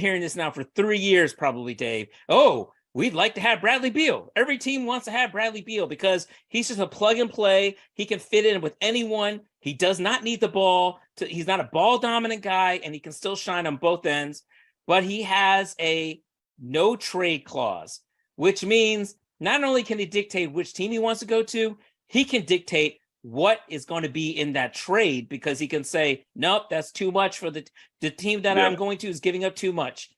hearing this now for 3 years, probably, Dave. Oh, we'd like to have Bradley Beal. Every team wants to have Bradley Beal because he's just a plug and play. He can fit in with anyone. He does not need the ball. He's not a ball dominant guy, and he can still shine on both ends. But he has a no trade clause, which means not only can he dictate which team he wants to go to, he can dictate what is going to be in that trade, because he can say, nope, that's too much for the team that I'm going to is giving up too much.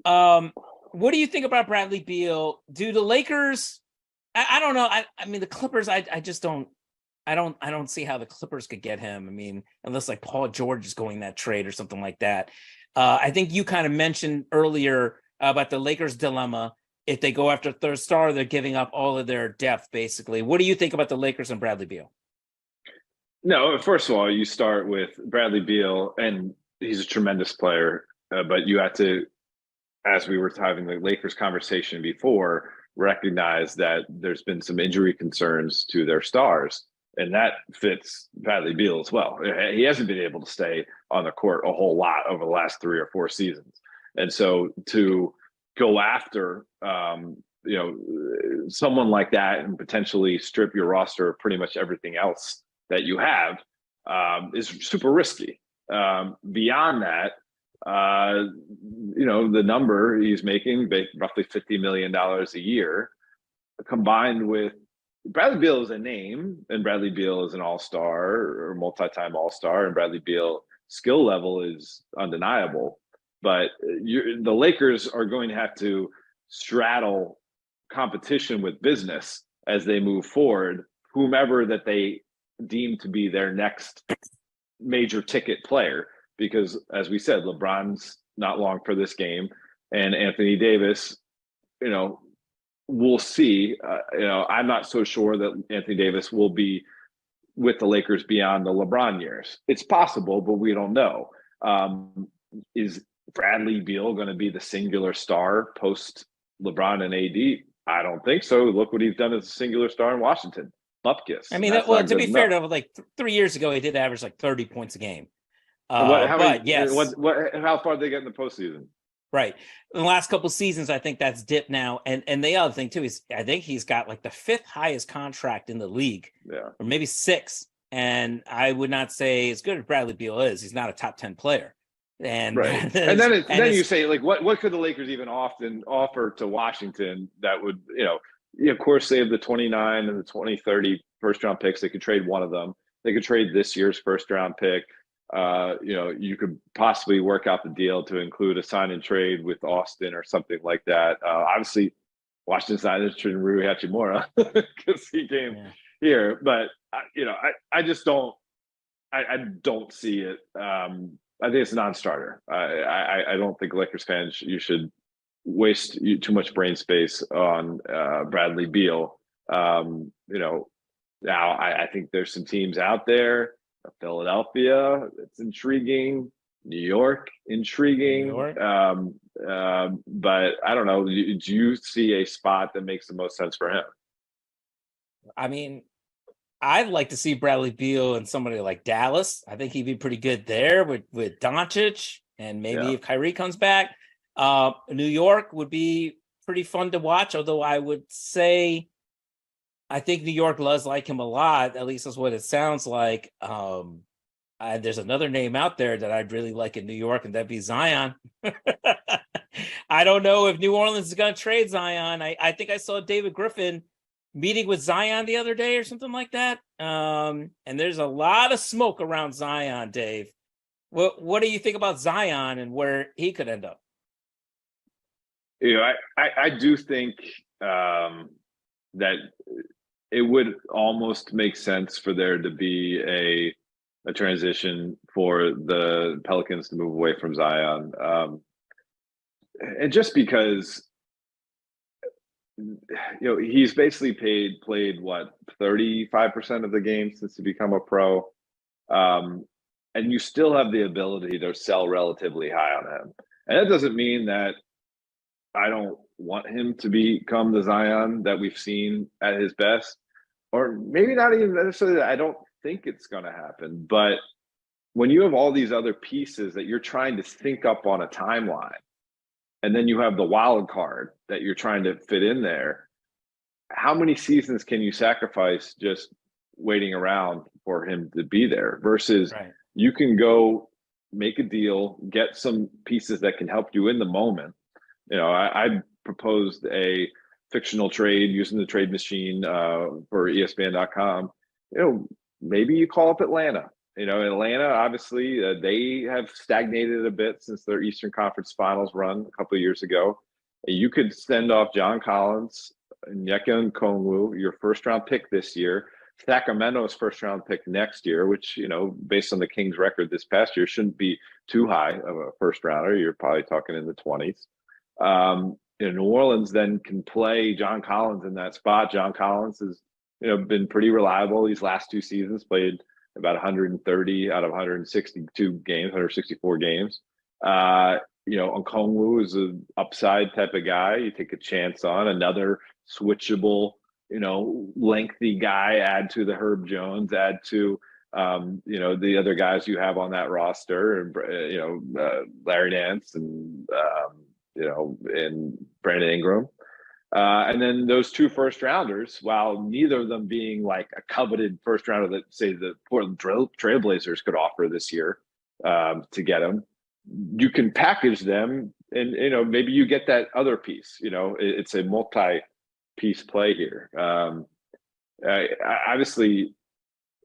What do you think about Bradley Beal? Do the Lakers, I don't know. I mean, the Clippers, I just don't see how the Clippers could get him. I mean, unless like Paul George is going that trade or something like that. I think you kind of mentioned earlier about the Lakers' dilemma. If they go after third star, they're giving up all of their depth, basically. What do you think about the Lakers and Bradley Beal? No, first of all, you start with Bradley Beal, and he's a tremendous player. But you have to, as we were having the Lakers conversation before, recognize that there's been some injury concerns to their stars, and that fits Bradley Beal as well. He hasn't been able to stay on the court a whole lot over the last 3 or 4 seasons, and so to go after someone like that and potentially strip your roster of pretty much everything else that you have is super risky. Beyond that, the number he's making, roughly $50 million a year, combined with Bradley Beal is a name, and Bradley Beal is an all-star or multi-time all-star, and Bradley Beal skill level is undeniable. But the Lakers are going to have to straddle competition with business as they move forward, whomever that they deemed to be their next major ticket player, because as we said, LeBron's not long for this game, and Anthony Davis, we'll see. I'm not so sure that Anthony Davis will be with the Lakers beyond the LeBron years. It's possible, but we don't know. Is Bradley Beal going to be the singular star post LeBron and AD? I don't think so. Look what he's done as a singular star in Washington. Bupkis. I mean, to be fair, though, like 3 years ago, he did average like 30 points a game. Yes. How far did they get in the postseason? Right. In the last couple of seasons, I think that's dipped now. And the other thing, too, is I think he's got like the 5th highest contract in the league, or maybe 6th. And I would not say, as good as Bradley Beal is, he's not a top 10 player. And right. And then you say, like, what could the Lakers even offer to Washington that would, of course, they have the 29 and the 2030 first-round picks. They could trade one of them. They could trade this year's first-round pick. You could possibly work out the deal to include a sign and trade with Austin or something like that. Obviously, Washington's not interested in Rui Hachimura because he came here. But I just don't. I don't see it. I think it's a non-starter. I don't think Lakers fans, you should waste too much brain space on Bradley Beal. Now I think there's some teams out there. Philadelphia, it's intriguing. New York, intriguing. But I don't know. Do you see a spot that makes the most sense for him? I mean, I'd like to see Bradley Beal and somebody like Dallas. I think he'd be pretty good there with Doncic, and maybe if Kyrie comes back. New York would be pretty fun to watch, although I would say I think New York does like him a lot. At least that's what it sounds like. There's another name out there that I'd really like in New York, and that'd be Zion. I don't know if New Orleans is going to trade Zion. I think I saw David Griffin meeting with Zion the other day or something like that. And there's a lot of smoke around Zion, Dave. What do you think about Zion and where he could end up? I do think that it would almost make sense for there to be a transition for the Pelicans to move away from Zion. And just because, he's basically played what, 35% of the game since to become a pro. And you still have the ability to sell relatively high on him. And that doesn't mean that I don't want him to become the Zion that we've seen at his best, or maybe not even necessarily that I don't think it's going to happen. But when you have all these other pieces that you're trying to sync up on a timeline, and then you have the wild card that you're trying to fit in there. How many seasons can you sacrifice just waiting around for him to be there versus Right. you can go make a deal, get some pieces that can help you in the moment. I proposed a fictional trade using the trade machine for ESPN.com. Maybe you call up Atlanta. Atlanta, obviously, they have stagnated a bit since their Eastern Conference Finals run a couple of years ago. You could send off John Collins, Onyeka Okongwu, your first-round pick this year, Sacramento's first-round pick next year, which, based on the Kings' record this past year, shouldn't be too high of a first-rounder. You're probably talking in the 20s. New Orleans then can play John Collins in that spot. John Collins has, been pretty reliable these last two seasons, played about 130 out of 162 games, 164 games. Okongwu is an upside type of guy you take a chance on. Another switchable, lengthy guy, add to the Herb Jones, add to, the other guys you have on that roster, and, Larry Nance and, and Brandon Ingram. And then those two first rounders, while neither of them being like a coveted first rounder that, say, the Portland Trailblazers could offer this year to get them, you can package them and, maybe you get that other piece. It's a multi-piece play here. Obviously,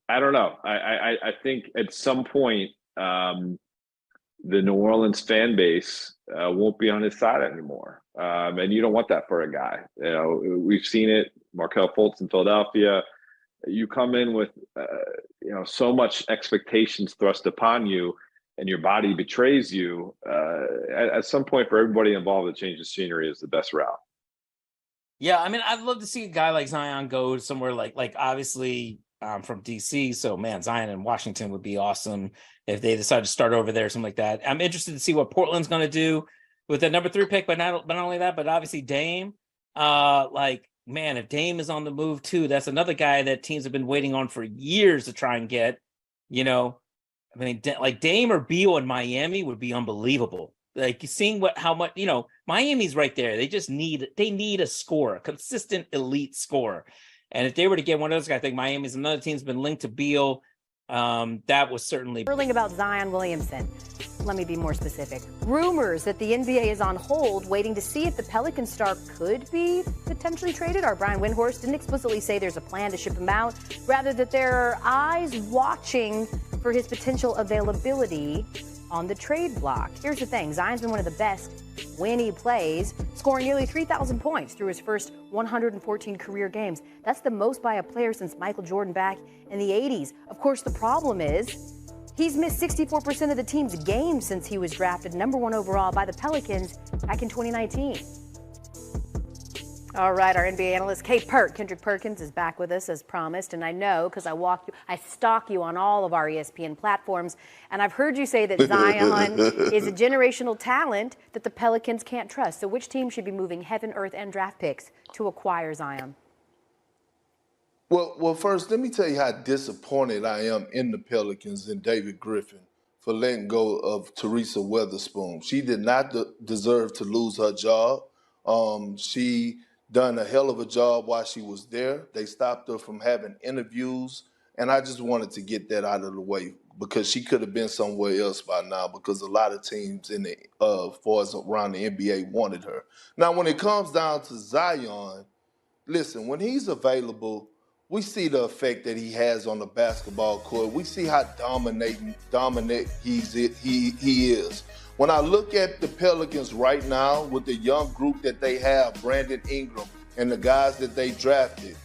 I don't know. I think at some point, the New Orleans fan base won't be on his side anymore. And you don't want that for a guy. We've seen it, Markelle Fultz in Philadelphia. You come in with, so much expectations thrust upon you and your body betrays you. At some point for everybody involved, the change of scenery is the best route. Yeah, I mean, I'd love to see a guy like Zion go somewhere like obviously from DC. So, man, Zion in Washington would be awesome if they decide to start over there, something like that. I'm interested to see what Portland's going to do with the number 3 pick, but not only that, but obviously Dame. Man, if Dame is on the move too, that's another guy that teams have been waiting on for years to try and get. I mean, like Dame or Beal in Miami would be unbelievable. Like seeing how much, Miami's right there. They need a scorer, a consistent elite scorer. And if they were to get one of those guys, I think Miami's another team's been linked to Beal. That was certainly. Swirling about Zion Williamson. Let me be more specific. Rumors that the NBA is on hold, waiting to see if the Pelican star could be potentially traded. Our Brian Windhorst didn't explicitly say there's a plan to ship him out, rather that there are eyes watching for his potential availability on the trade block. Here's the thing. Zion's been one of the best when he plays, scoring nearly 3,000 points through his first 114 career games. That's the most by a player since Michael Jordan back in the 80s. Of course, the problem is he's missed 64% of the team's games since he was drafted #1 overall by the Pelicans back in 2019. All right, our NBA analyst Kendrick Perkins is back with us as promised, and I know because I stalk you on all of our ESPN platforms, and I've heard you say that Zion is a generational talent that the Pelicans can't trust. So which team should be moving heaven, earth, and draft picks to acquire Zion? Well, first, let me tell you how disappointed I am in the Pelicans and David Griffin for letting go of Teresa Weatherspoon. She did not deserve to lose her job. She done a hell of a job while she was there. They stopped her from having interviews, and I just wanted to get that out of the way because she could have been somewhere else by now because a lot of teams in the far as around the NBA wanted her. Now, when it comes down to Zion, listen, when he's available, we see the effect that he has on the basketball court. We see how dominant he is. When I look at the Pelicans right now with the young group that they have, Brandon Ingram and the guys that they drafted,